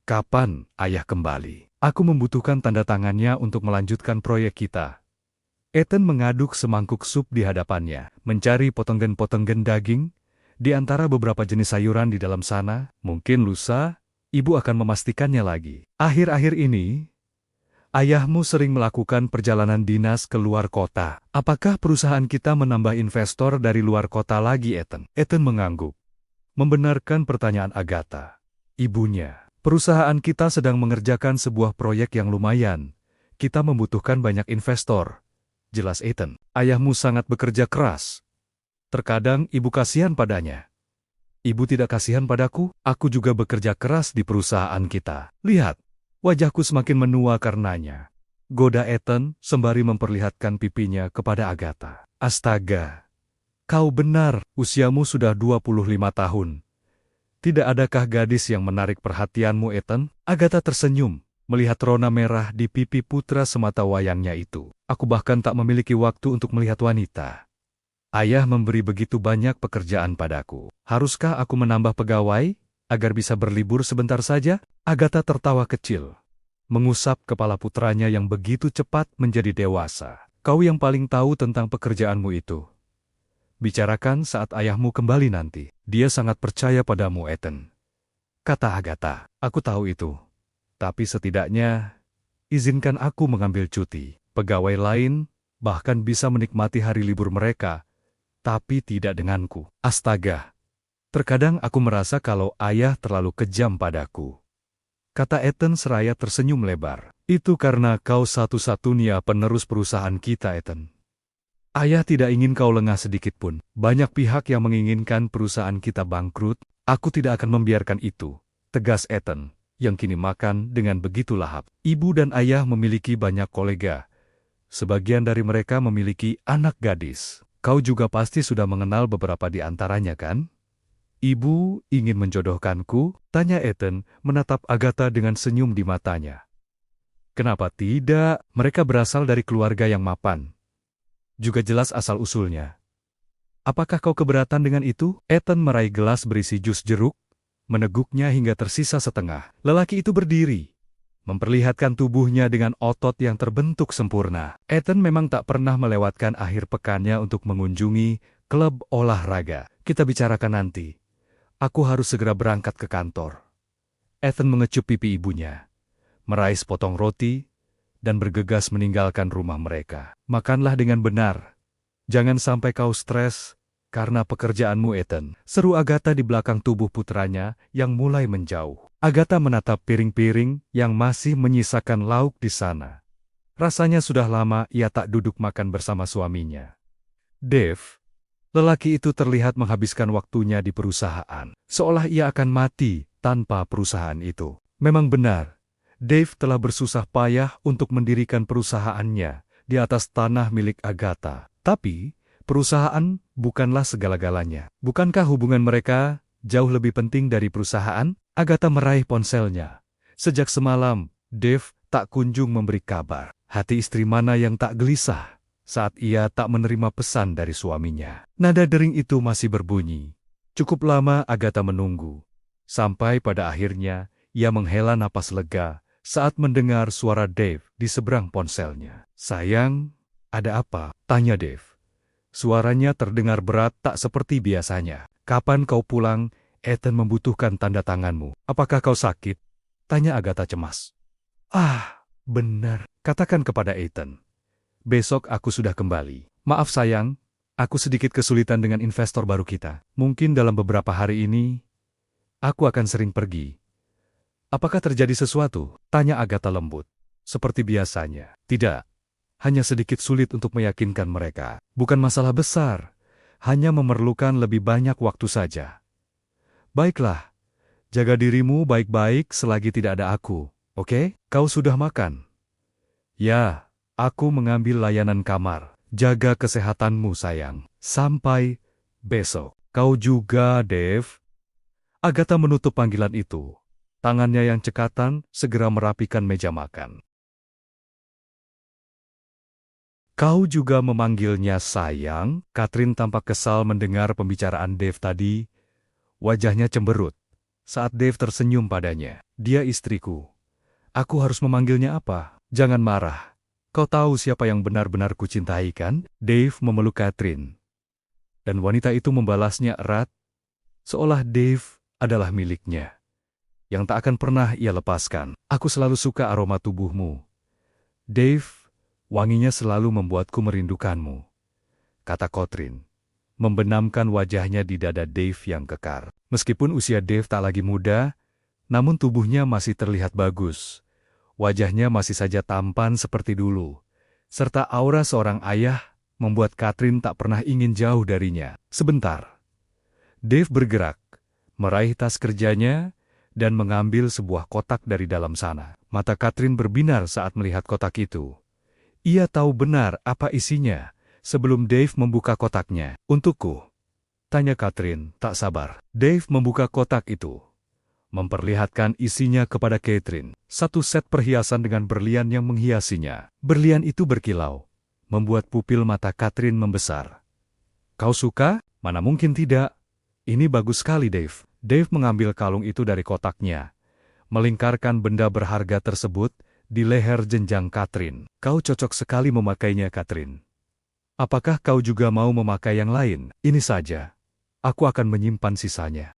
Kapan ayah kembali? Aku membutuhkan tanda tangannya untuk melanjutkan proyek kita. Ethan mengaduk semangkuk sup di hadapannya, mencari potonggen-potonggen daging. Di antara beberapa jenis sayuran di dalam sana, mungkin lusa, ibu akan memastikannya lagi. Akhir-akhir ini, ayahmu sering melakukan perjalanan dinas ke luar kota. Apakah perusahaan kita menambah investor dari luar kota lagi, Ethan? Ethan mengangguk, membenarkan pertanyaan Agatha. Ibunya, perusahaan kita sedang mengerjakan sebuah proyek yang lumayan. Kita membutuhkan banyak investor. Jelas Ethan, ayahmu sangat bekerja keras. Terkadang ibu kasihan padanya. Ibu tidak kasihan padaku, aku juga bekerja keras di perusahaan kita. Lihat, wajahku semakin menua karenanya. Goda Ethan sembari memperlihatkan pipinya kepada Agatha. Astaga, kau benar, usiamu sudah 25 tahun. Tidak adakah gadis yang menarik perhatianmu, Ethan? Agatha tersenyum, melihat rona merah di pipi putra semata wayangnya itu. Aku bahkan tak memiliki waktu untuk melihat wanita. Ayah memberi begitu banyak pekerjaan padaku. Haruskah aku menambah pegawai, agar bisa berlibur sebentar saja? Agatha tertawa kecil, mengusap kepala putranya yang begitu cepat menjadi dewasa. Kau yang paling tahu tentang pekerjaanmu itu. Bicarakan saat ayahmu kembali nanti. Dia sangat percaya padamu, Ethan. Kata Agatha, aku tahu itu. Tapi setidaknya, izinkan aku mengambil cuti. Pegawai lain bahkan bisa menikmati hari libur mereka, tapi tidak denganku. Astaga, terkadang aku merasa kalau ayah terlalu kejam padaku. Kata Ethan seraya tersenyum lebar. Itu karena kau satu-satunya penerus perusahaan kita, Ethan. Ayah tidak ingin kau lengah sedikit pun. Banyak pihak yang menginginkan perusahaan kita bangkrut. Aku tidak akan membiarkan itu, tegas Ethan, yang kini makan dengan begitu lahap. Ibu dan ayah memiliki banyak kolega. Sebagian dari mereka memiliki anak gadis. Kau juga pasti sudah mengenal beberapa di antaranya, kan? Ibu ingin menjodohkanku? Tanya Ethan, menatap Agatha dengan senyum di matanya. Kenapa tidak? Mereka berasal dari keluarga yang mapan. Juga jelas asal-usulnya. Apakah kau keberatan dengan itu? Ethan meraih gelas berisi jus jeruk, meneguknya hingga tersisa setengah. Lelaki itu berdiri, memperlihatkan tubuhnya dengan otot yang terbentuk sempurna. Ethan memang tak pernah melewatkan akhir pekannya untuk mengunjungi klub olahraga. Kita bicarakan nanti. Aku harus segera berangkat ke kantor. Ethan mengecup pipi ibunya, meraih sepotong roti, dan bergegas meninggalkan rumah mereka. Makanlah dengan benar. Jangan sampai kau stres karena pekerjaanmu, Ethan. Seru Agatha di belakang tubuh putranya yang mulai menjauh. Agatha menatap piring-piring yang masih menyisakan lauk di sana. Rasanya sudah lama ia tak duduk makan bersama suaminya. Dave, lelaki itu terlihat menghabiskan waktunya di perusahaan, seolah ia akan mati tanpa perusahaan itu. Memang benar, Dave telah bersusah payah untuk mendirikan perusahaannya di atas tanah milik Agatha. Tapi, perusahaan bukanlah segala-galanya. Bukankah hubungan mereka jauh lebih penting dari perusahaan? Agatha meraih ponselnya. Sejak semalam, Dave tak kunjung memberi kabar. Hati istri mana yang tak gelisah saat ia tak menerima pesan dari suaminya. Nada dering itu masih berbunyi. Cukup lama Agatha menunggu. Sampai pada akhirnya, ia menghela napas lega saat mendengar suara Dave di seberang ponselnya. Sayang, ada apa? Tanya Dave. Suaranya terdengar berat tak seperti biasanya. Kapan kau pulang? Ethan membutuhkan tanda tanganmu. Apakah kau sakit? Tanya Agatha cemas. Ah, benar. Katakan kepada Ethan. Besok aku sudah kembali. Maaf sayang, aku sedikit kesulitan dengan investor baru kita. Mungkin dalam beberapa hari ini, aku akan sering pergi. Apakah terjadi sesuatu? Tanya Agatha lembut. Seperti biasanya. Tidak. Hanya sedikit sulit untuk meyakinkan mereka. Bukan masalah besar. Hanya memerlukan lebih banyak waktu saja. Baiklah. Jaga dirimu baik-baik selagi tidak ada aku. Oke? Kau sudah makan? Ya, aku mengambil layanan kamar. Jaga kesehatanmu, sayang. Sampai besok. Kau juga, Dave. Agatha menutup panggilan itu. Tangannya yang cekatan segera merapikan meja makan. Kau juga memanggilnya sayang? Catherine tampak kesal mendengar pembicaraan Dave tadi. Wajahnya cemberut. saat Dave tersenyum padanya. Dia istriku. Aku harus memanggilnya apa? Jangan marah. Kau tahu siapa yang benar-benar kucintai kan? Dave memeluk Catherine. Dan wanita itu membalasnya erat, seolah Dave adalah miliknya, yang tak akan pernah ia lepaskan. Aku selalu suka aroma tubuhmu. Dave, wanginya selalu membuatku merindukanmu, kata Catherine, membenamkan wajahnya di dada Dave yang kekar. Meskipun usia Dave tak lagi muda, namun tubuhnya masih terlihat bagus. Wajahnya masih saja tampan seperti dulu, serta aura seorang ayah membuat Catherine tak pernah ingin jauh darinya. Sebentar. Dave bergerak, meraih tas kerjanya, dan mengambil sebuah kotak dari dalam sana. Mata Catherine berbinar saat melihat kotak itu. Ia tahu benar apa isinya sebelum Dave membuka kotaknya. Untukku, tanya Catherine, tak sabar. Dave membuka kotak itu, memperlihatkan isinya kepada Catherine. Satu set perhiasan dengan berlian yang menghiasinya. Berlian itu berkilau, membuat pupil mata Catherine membesar. Kau suka? Mana mungkin tidak. Ini bagus sekali, Dave. Dave mengambil kalung itu dari kotaknya, melingkarkan benda berharga tersebut di leher jenjang Catherine. Kau cocok sekali memakainya, Catherine. Apakah kau juga mau memakai yang lain? Ini saja. Aku akan menyimpan sisanya.